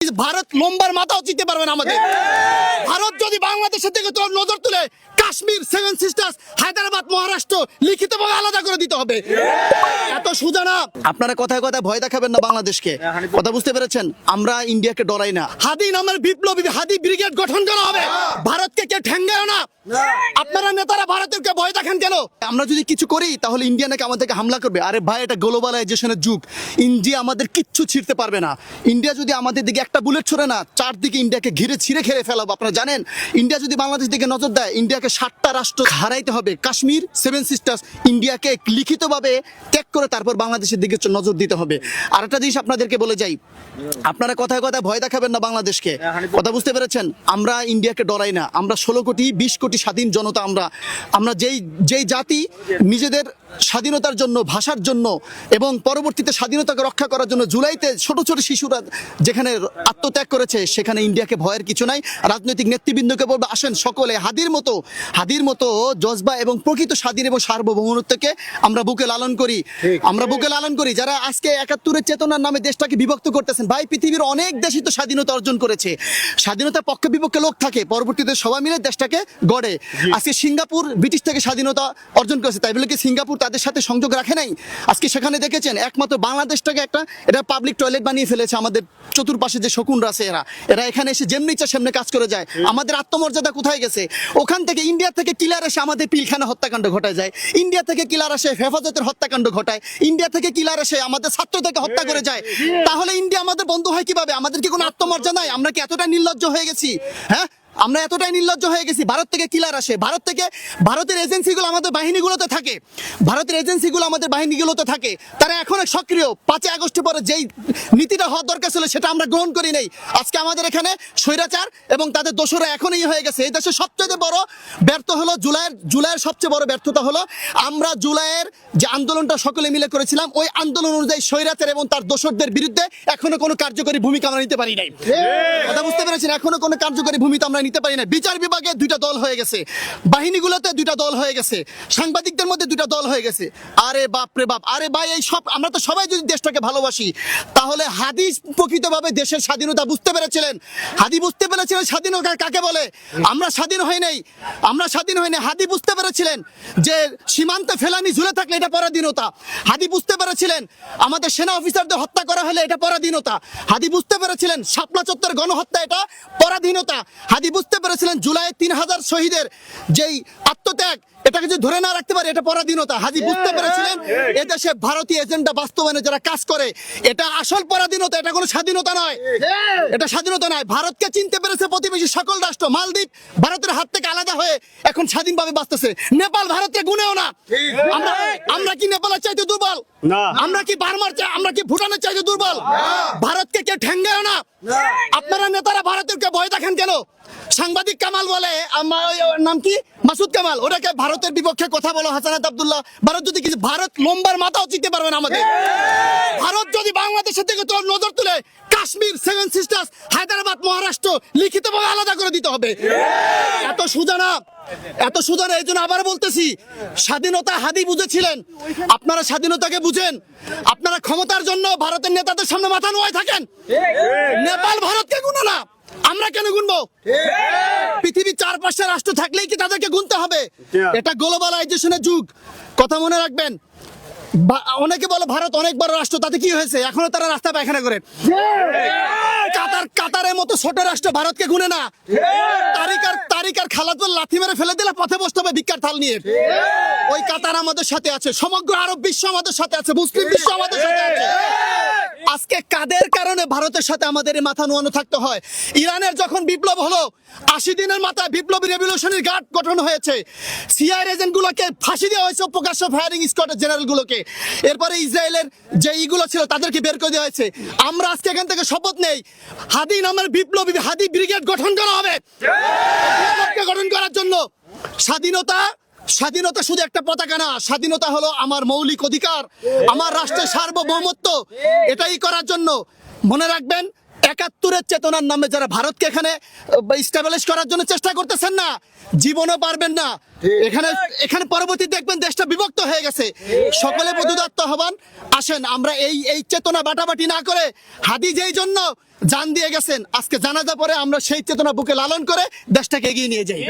কিছু ভারত লম্বার মাথাও চিনতে পারবে না আমাদের। ভারত যদি বাংলাদেশের দিকে তোর নজর তুলে কাশ্মীর, সেভেন সিস্টার্স, হায়দ্রাবাদ, মহারাষ্ট্র লিখিতভাবে আলাদা করে দিতে হবে। এত সোজা না। আপনারা কথায় কথায় ভয় দেখাবেন না বাংলাদেশকে, কথা বুঝতে পেরেছেন? আমরা ইন্ডিয়াকে ডরাই না। হাদি নামের বিপ্লবী হাদি ব্রিগেড গঠন করা হবে। ভারতকে কেউ ঠেঙ্গায় না। আপনারা নেতারা ভারতেরকে ভয় দেখেন কেন? আমরা যদি কিছু করি তাহলে ইন্ডিয়া নাকি আমাদেরকে হামলা করবে। আরে ভাই, এটা গ্লোবালাইজেশনের যুগ। ইন্ডিয়া আমাদের কিচ্ছু ছিঁড়তে পারবে না। ইন্ডিয়া যদি আমাদের দিকে একটা বুলেট ছড়ে না, চারদিকে ইন্ডিয়াকে ঘিরে ছিঁড়ে খেয়ে ফেলাবো। আপনারা জানেন, ইন্ডিয়া যদি বাংলাদেশ দিকে নজর দেয়, ইন্ডিয়াকে 7টা রাষ্ট্র হারাইতে হবে। কাশ্মীর, সেভেন সিস্টার্স, ইন্ডিয়াকে লিখিতভাবে ত্যাগ করে তারপর বাংলাদেশের দিকে নজর দিতে হবে। আর একটা জিনিস আপনাদেরকে বলে যাই, আপনারা কথায় কথায় ভয় দেখাবেন না বাংলাদেশকে, কথা বুঝতে পেরেছেন? আমরা ইন্ডিয়াকে ডরাই না। আমরা 16 কোটি 20 কোটি স্বাধীন জনতা। আমরা যেই জাতি নিজেদের স্বাধীনতার জন্য, ভাষার জন্য এবং পরবর্তীতে স্বাধীনতাকে রক্ষা করার জন্য জুলাইতে ছোট ছোট শিশুরা যেখানে আত্মত্যাগ করেছে, সেখানে ইন্ডিয়াকে ভয়ের কিছু নাই। রাজনৈতিক নেতৃবৃন্দকে বলবো, আসেন সকলে হাদির মতো জজবা এবং প্রকৃত স্বাধীন এবং সার্বভৌমত্বকে আমরা বুকে লালন করি। যারা আজকে 71-এর চেতনার নামে দেশটাকে বিভক্ত করতেছেন, ভাই পৃথিবীর অনেক দেশই তো স্বাধীনতা অর্জন করেছে। স্বাধীনতার পক্ষে বিপক্ষে লোক থাকে, পরবর্তীতে সবাই মিলে দেশটাকে গড়ে। আজকে সিঙ্গাপুর ব্রিটিশ থেকে স্বাধীনতা অর্জন করেছে, তাই বলে কি সিঙ্গাপুর তাদের সাথে সংযোগ রাখে নাই? আজকে সেখানে দেখেছেন একমাত্র বাংলাদেশটাকে এটা পাবলিক টয়লেট বানিয়ে ফেলেছে। আমাদের চতুর্পাশে যে শকুনরা আছে, এরা এখানে এসে যেমনি ইচ্ছা সেমনি কাজ করে যায়। আমাদের আত্মমর্যাদা কোথায় গেছে? ওখান থেকে ইন্ডিয়া থেকে কিলার এসে আমাদের পিলখানা হত্যাকাণ্ড ঘটায় যায়। ইন্ডিয়া থেকে কিলার এসে হেফাজতের হত্যাকাণ্ড ঘটায়। ইন্ডিয়া থেকে কিলার এসে আমাদের ছাত্রদেরকে হত্যা করে যায়। তাহলে ইন্ডিয়া আমাদের বন্ধু হয় কিভাবে? আমাদের কি কোনো আত্মমর্যাদা নাই? আমরা কি এতটা নির্লজ্জ হয়ে গেছি? হ্যাঁ, আমরা এতটাই নির্লজ্জ হয়ে গেছি। ভারত থেকে কিলার আসে, ভারতের এজেন্সিগুলো আমাদের বাহিনীগুলোতে থাকে। তারা এখন সক্রিয়। 5 আগস্টের পরে যেই নীতিটা হওয়ার দরকার ছিল সেটা আমরা গ্রহণ করি নাই। আজকে আমাদের এখানে স্বৈরাচার এবং তাদের দোষরা এখনই হয়ে গেছে। এই দেশের সবচেয়ে বড় ব্যর্থ হলো জুলাইয়ের সবচেয়ে বড় ব্যর্থতা হলো আমরা জুলাইয়ের যে আন্দোলনটা সকলে মিলে করেছিলাম, ওই আন্দোলন অনুযায়ী স্বৈরাচার এবং তার দোষরদের বিরুদ্ধে এখনো কোনো কার্যকরী ভূমিকা আমরা নিতে পারি নাই। কথা বুঝতে পেরেছেন? এখনো কোনো কার্যকরী ভূমিকা আমরা নিতে পারি না। বিচার বিভাগে 2টা দল হয়ে গেছে, বাহিনীগুলোতে 2টা দল হয়ে গেছে, সাংবাদিকদের মধ্যে 2টা দল হয়ে গেছে। আরে বাপ রে বাপ! আরে ভাই, এই সব আমরা তো সবাই যদি দেশটাকে ভালোবাসি, তাহলে হাদি প্রকৃতভাবে দেশের স্বাধীনতা বুঝতে পেরেছিলেন। হাদি বুঝতে পেরেছিলেন স্বাধীনতা কাকে বলে। আমরা স্বাধীন হই নাই। হাদি বুঝতে পেরেছিলেন যে সীমান্তে ফেলানি ঝুলে থাকলে এটা পরাধীনতা। হাদি বুঝতে পেরেছিলেন আমাদের সেনা অফিসারদের হত্যা করা হলে এটা পরাধীনতা। হাদি বুঝতে পেরেছিলেন শাপলা চত্বর গণহত্যা এটা পরাধীনতা। হাদি বুঝতে পেরেছিলেন জুলাই 3000 শহীদের যেই আত্মত্যাগ, এটাকে যদি ধরে না রাখতে পারে এটা পরাধীনতা। হাদি বুঝতে পেরেছিলেন এদেশে ভারতীয় এজেন্ডা বাস্তবায়নে যারা কাজ করে এটা আসল পরাধীনতা, এটা কোনো স্বাধীনতা নয়। এটা স্বাধীনতা নয়। ভারতকে চিনতে পেরেছে প্রতিবেশী সকল রাষ্ট্র। মালদ্বীপ ভারতের হাত থেকে আলাদা হয়ে এখন স্বাধীনভাবে বাঁচতেছে। নেপাল ভারতকে গুনেও না। আমরা কি নেপালের চাইতে দুর্বল? আমরা কি আমরা কি ভুটানের চাইতে দুর্বল? ভারতকে কেউ ঠেঙ্গায় না। আপনারা নেতারা ভারতেরকে ভয় দেখেন কেন? সাংবাদিক কামাল বলে, নাম কি, মাসুদ কামাল, ওটাকে ভারতের বিপক্ষে কথা বলো হাসানাত আব্দুল্লাহ। ভারত লম্বার মাথাও চিনতে পারবে না আমাদের। ভারত যদি বাংলাদেশের দিকে তোর নজর তুলে কাশ্মীর, সেভেন সিস্টার্স, হায়দ্রাবাদ, মহারাষ্ট্র লিখিতভাবে আলাদা করে দিতে হবে। এত সোজা না। এই জন্য আবার বলতেছি, স্বাধীনতা হাদি বুঝেছিলেন, আপনারা স্বাধীনতাকে বুঝেন। আপনারা ক্ষমতার জন্য ভারতের নেতাদের সামনে মাথা নোয়ায় থাকেন। নেপাল ভারতকে গুনো না, আমরা কেন গুনবো? পৃথিবীর 4-5টা রাষ্ট্র থাকলেই কি তাদেরকে গুনতে হবে? এটা গ্লোবালাইজেশনের যুগ, কথা মনে রাখবেন। অনেকে বলে ভারত অনেক বড় রাষ্ট্র, তাতে কি হয়েছে? এখনো তারা রাস্তা পায়খানা করে। কাতারের মতো ছোট রাষ্ট্র ভারতকে গুনে না। তারিকার খালাতুল লাথি মেরে ফেলে দিলে পথে বসতে হবে ভিক্ষার থাল নিয়ে। ওই কাতার আমাদের সাথে আছে, সমগ্র আরব বিশ্ব আমাদের সাথে আছে, মুসলিম বিশ্ব আমাদের সাথে আছে। আজকে কাদের কারণে ভারতের সাথে আমাদের মাথা নোয়ানো থাকতে হয়? ইরানের যখন বিপ্লব হলো, 80 দিনের মাথায় বিপ্লবী রেভলিউশনারি গার্ড গঠন হয়েছে। সিআই এজেন্টগুলোকে ফাঁসি দেওয়া হয়েছে, প্রকাশ্য ফায়ারিং স্কোয়াডের জেনারেলগুলোকে। এরপরে ইসরায়েলের যে ইগুলো ছিল তাদেরকে বের করে দেওয়া হয়েছে। আমরা আজকে এখান থেকে শপথ নেই, হাদি নামের বিপ্লবী হাদি ব্রিগেড গঠন করা হবে। গঠন করার জন্য স্বাধীনতা শুধু একটা পতাকা না, স্বাধীনতা হলো আমার মৌলিক অধিকার, আমার রাষ্ট্রের সার্বভৌমত্ব। এটাই করার জন্য মনে রাখবেন, একাত্তরের চেতনার নামে যারা ভারতকে এখানে স্টাবলিশ করার জন্য চেষ্টা করতেছেন না, জীবনও পারবেন না। এখানে এখানে পরবর্তী দেখবেন দেশটা বিভক্ত হয়ে গেছে। সকলে বধূদত্ত হবান, আসেন আমরা এই চেতনা বাটাবাটি না করে, হাদি যেই জন্য জান দিয়ে গেছেন, আজকে জানাজা পরে আমরা সেই চেতনা বুকে লালন করে দেশটাকে এগিয়ে নিয়ে যাই।